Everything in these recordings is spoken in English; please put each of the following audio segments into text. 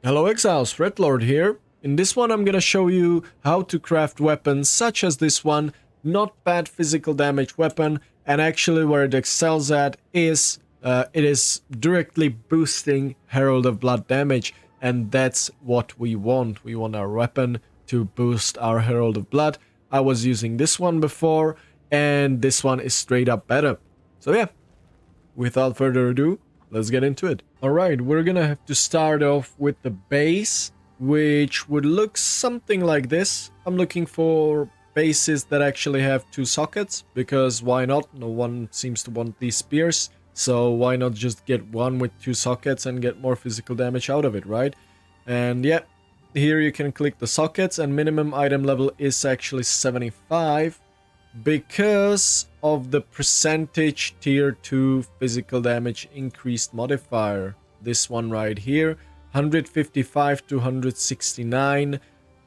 Hello Exiles, Redlord here. In this one I'm gonna show you how to craft weapons such as this one, not bad physical damage weapon, and actually where it excels at is it is directly boosting Herald of Blood damage, and that's what we want. We want our weapon to boost our Herald of Blood. I was using this one before, and this one is straight up better. So yeah, without further ado, let's get into it. Alright, we're gonna have to start off with the base, which would look something like this. I'm looking for bases that actually have two sockets, because why not? No one seems to want these spears, so why not just get one with two sockets and get more physical damage out of it, right? And yeah, here you can click the sockets, and minimum item level is actually 75. Because of the percentage tier 2 physical damage increased modifier. This one right here, 155 to 169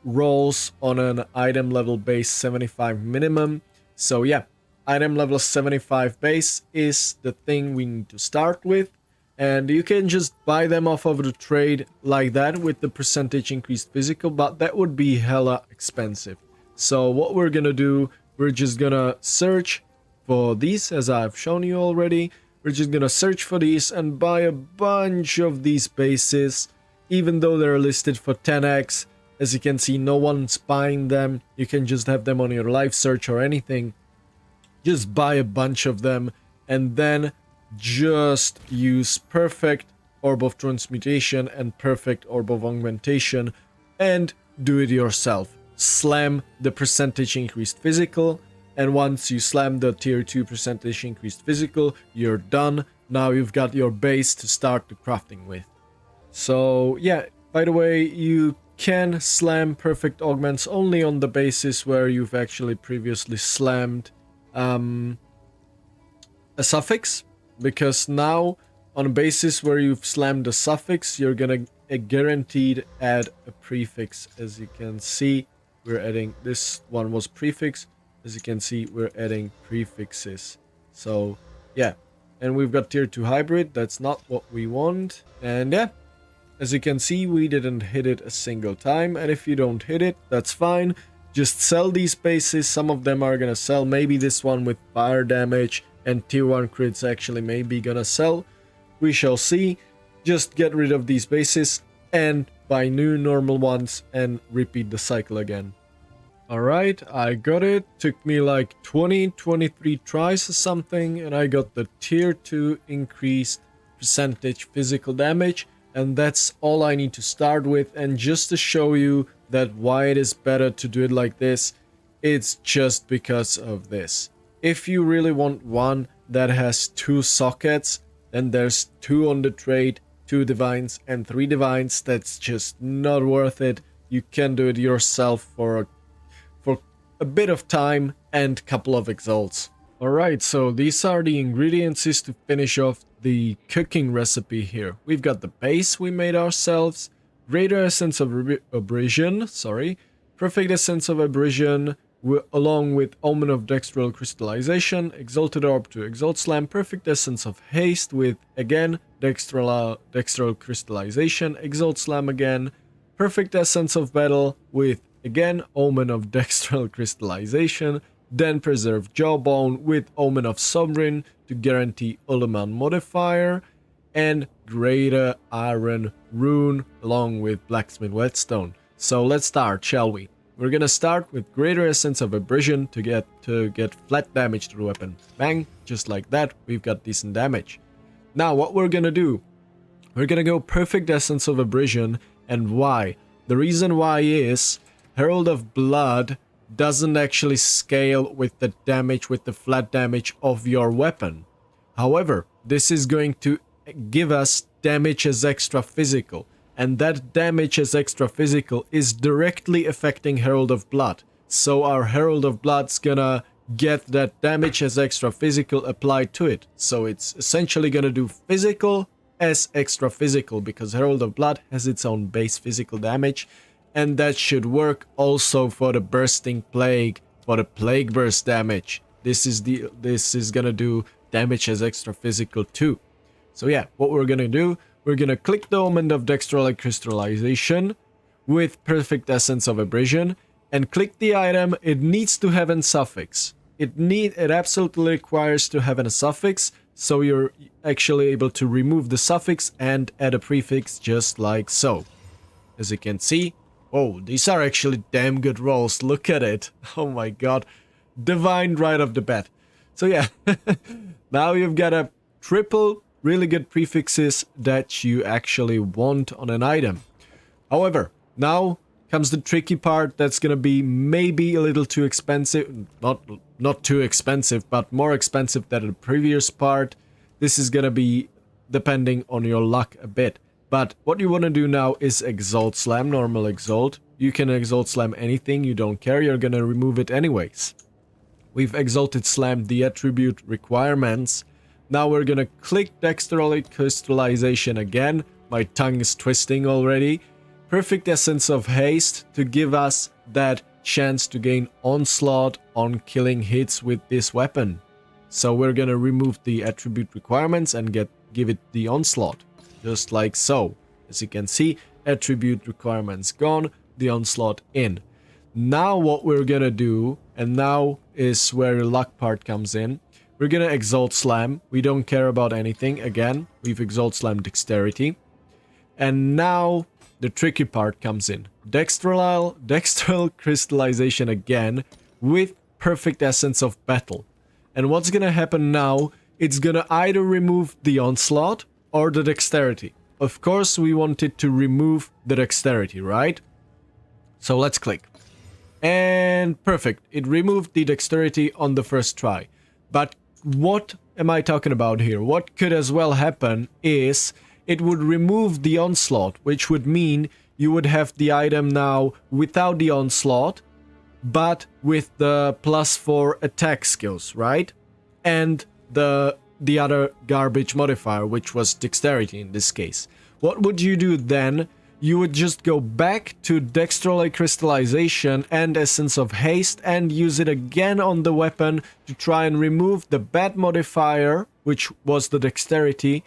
rolls on an item level base 75 minimum. So yeah, item level 75 base is the thing we need to start with. And you can just buy them off of the trade like that with the percentage increased physical, but that would be hella expensive. So what we're gonna do, we're just gonna search for these, as I've shown you already. We're just gonna search for these and buy a bunch of these bases, even though they're listed for 10x. As you can see, no one's buying them. You can just have them on your live search or anything. Just buy a bunch of them and then just use perfect orb of transmutation and perfect orb of augmentation and do it yourself. Slam the percentage increased physical, and once you slam the tier 2 percentage increased physical, you're done. Now you've got your base to start the crafting with. So yeah, by the way, you can slam perfect augments only on the bases where you've actually previously slammed a suffix, because now on a basis where you've slammed a suffix, you're gonna guaranteed add a prefix. As you can see, we're adding, this one was prefix. As you can see, we're adding prefixes. So yeah, and we've got tier 2 hybrid. That's not what we want. And yeah, as you can see, we didn't hit it a single time. And if you don't hit it, that's fine. Just sell these bases. Some of them are gonna sell. Maybe this one with fire damage and tier 1 crits actually maybe gonna sell. We shall see. Just get rid of these bases and buy new normal ones and repeat the cycle again. Alright, I got it. Took me like 23 tries or something, and I got the tier 2 increased percentage physical damage, and that's all I need to start with. And just to show you that why it is better to do it like this, it's just because of this. If you really want one that has two sockets, then there's 2 on the trade, 2 divines and 3 divines. That's just not worth it. You can do it yourself for a bit of time and couple of exalts. Alright, so these are the ingredients to finish off the cooking recipe here. We've got the base we made ourselves, greater essence of abrasion, perfect essence of abrasion, along with omen of dextral crystallization, exalted orb to exalt slam, perfect essence of haste with again dextral crystallization, exalt slam again, perfect essence of battle with again omen of dextral crystallization, then preserve jawbone with omen of sovereign to guarantee Ullaman modifier, and greater iron rune along with blacksmith whetstone. So let's start, shall we? We're gonna start with greater essence of abrasion to get flat damage to the weapon. Bang, just like that, we've got decent damage. Now what we're gonna do, we're gonna go perfect essence of abrasion. And why? The reason why is Herald of Blood doesn't actually scale with the damage, with the flat damage of your weapon. However, this is going to give us damage as extra physical, and that damage as extra physical is directly affecting Herald of Blood. So our Herald of Blood's gonna get that damage as extra physical applied to it. So it's essentially gonna do physical as extra physical, because Herald of Blood has its own base physical damage, and that should work also for the bursting plague, for the plague burst damage. This is gonna do damage as extra physical too. So yeah, what we're gonna do, we're gonna click the Omen of Dextrolic Crystallization with Perfect Essence of Abrasion and click the item. It needs to have a suffix. It absolutely requires to have a suffix, so you're actually able to remove the suffix and add a prefix just like so. As you can see, oh, these are actually damn good rolls. Look at it. Oh my god. Divine right off the bat. So yeah, now you've got a triple really good prefixes that you actually want on an item. However, now comes the tricky part that's gonna be maybe a little too expensive. Not too expensive, but more expensive than the previous part. This is gonna be depending on your luck a bit. But what you want to do now is Exalt Slam, normal Exalt. You can Exalt Slam anything, you don't care, you're gonna remove it anyways. We've Exalted Slammed the attribute requirements. Now we're gonna click Dextrolic Crystallization again. My tongue is twisting already. Perfect Essence of Haste to give us that chance to gain onslaught on killing hits with this weapon. So we're gonna remove the attribute requirements and give it the onslaught. Just like so. As you can see, attribute requirements gone, the onslaught in. Now what we're gonna do, and now is where your luck part comes in, we're gonna Exalt Slam. We don't care about anything. Again, we've Exalt Slam Dexterity. And now the tricky part comes in. Dextral Crystallization again with Perfect Essence of Battle. And what's gonna happen now, it's gonna either remove the onslaught or the dexterity. Of course, we wanted to remove the dexterity, right? So let's click. And perfect. It removed the dexterity on the first try. But what am I talking about here? What could as well happen is it would remove the onslaught, which would mean you would have the item now without the onslaught, but with the +4 attack skills, right? And the other garbage modifier, which was dexterity in this case. What would you do then? You would just go back to Dextrolic Crystallization and Essence of Haste and use it again on the weapon to try and remove the bad modifier, which was the dexterity,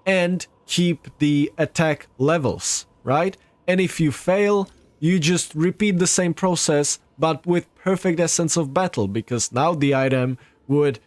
and keep the attack levels, right? And if you fail, you just repeat the same process, but with Perfect Essence of Battle, because now the item would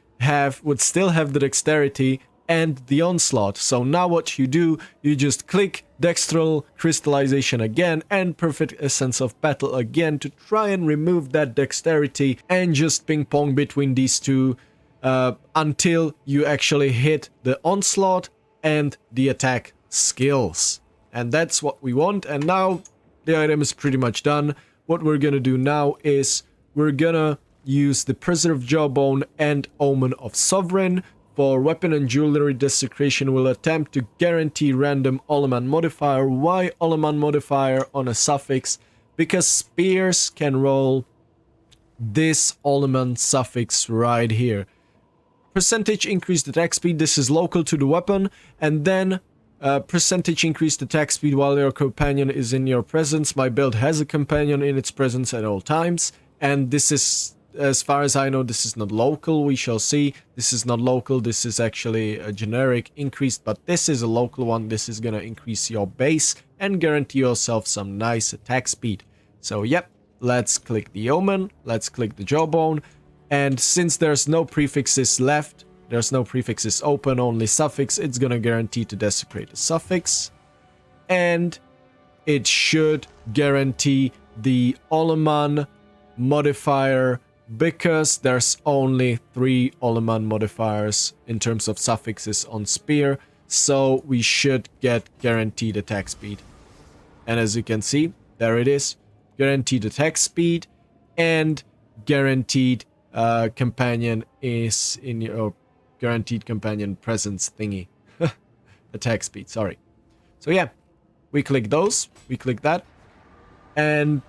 still have the dexterity and the onslaught. So now what you do, you just click Dextral Crystallization again and Perfect Essence of Battle again to try and remove that dexterity and just ping pong between these two until you actually hit the onslaught and the attack skills. And that's what we want. And now the item is pretty much done. What we're gonna do now is we're gonna use the Preserved Jawbone and Omen of Sovereign. For weapon and jewelry desecration, will attempt to guarantee random Oleman modifier. Why Oleman modifier on a suffix? Because spears can roll this Oleman suffix right here. Percentage increased attack speed, this is local to the weapon, and then percentage increased attack speed while your companion is in your presence. My build has a companion in its presence at all times, and this is, as far as I know, this is not local. We shall see. This is not local. This is actually a generic increased, but this is a local one. This is gonna increase your base and guarantee yourself some nice attack speed. So yep, let's click the Omen. Let's click the Jawbone. And since there's no prefixes left, there's no prefixes open, only suffix, it's gonna guarantee to desecrate the suffix. And it should guarantee the Oleman modifier, because there's only 3 Oleman modifiers in terms of suffixes on spear, so we should get guaranteed attack speed. And as you can see, there it is, guaranteed attack speed and guaranteed companion is in your guaranteed companion presence thingy. Attack speed, sorry. So yeah, we click those, we click that, and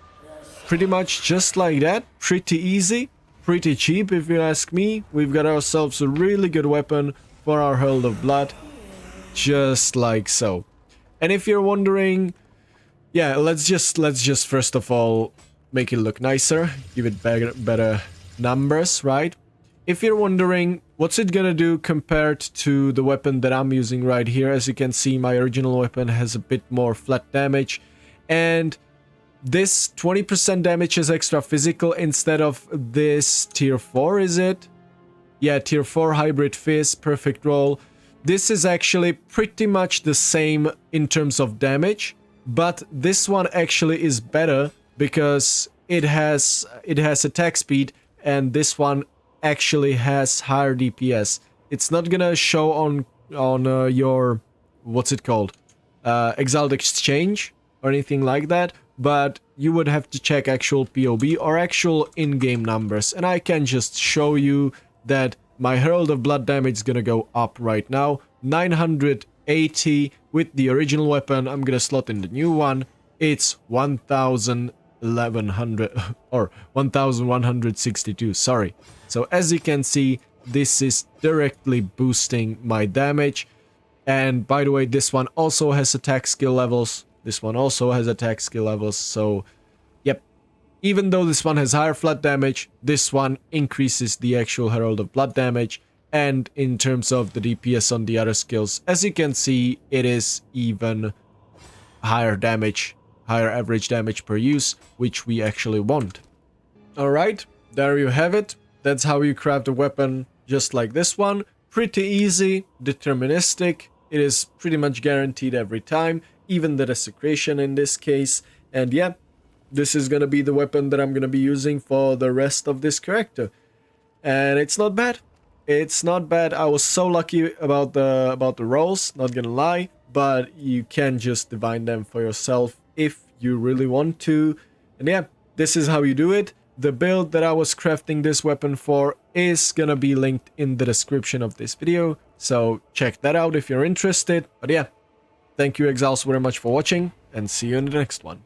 pretty much just like that, pretty easy, pretty cheap if you ask me. We've got ourselves a really good weapon for our Herald of Blood, just like so. And if you're wondering, yeah, let's just first of all make it look nicer, give it better numbers, right? if you're wondering what's it gonna do compared to the weapon that I'm using right here, as you can see, my original weapon has a bit more flat damage, and this 20% damage is extra physical instead of this tier 4, is it? Yeah, tier 4 hybrid phys, perfect roll. This is actually pretty much the same in terms of damage, but this one actually is better because it has attack speed, and this one actually has higher DPS. It's not gonna show on your, what's it called, Exiled Exchange or anything like that, but you would have to check actual POB or actual in-game numbers, and I can just show you that my Herald of Blood damage is gonna go up right now, 980 with the original weapon. I'm gonna slot in the new one, it's 1100 or 1162, sorry. So as you can see, this is directly boosting my damage. And by the way, this one also has attack skill levels. This one also has attack skill levels. So, yep. Even though this one has higher flat damage, this one increases the actual Herald of Blood damage. And in terms of the DPS on the other skills, as you can see, it is even higher damage, higher average damage per use, which we actually want. Alright, there you have it. That's how you craft a weapon just like this one. Pretty easy, deterministic. It is pretty much guaranteed every time, even the desecration in this case. And yeah, this is gonna be the weapon that I'm gonna be using for the rest of this character. And it's not bad. It's not bad. I was so lucky about the rolls, not gonna lie, but you can just divine them for yourself if you really want to. And yeah, this is how you do it. The build that I was crafting this weapon for is gonna be linked in the description of this video, so check that out if you're interested. But yeah, thank you Exiles very much for watching, and see you in the next one.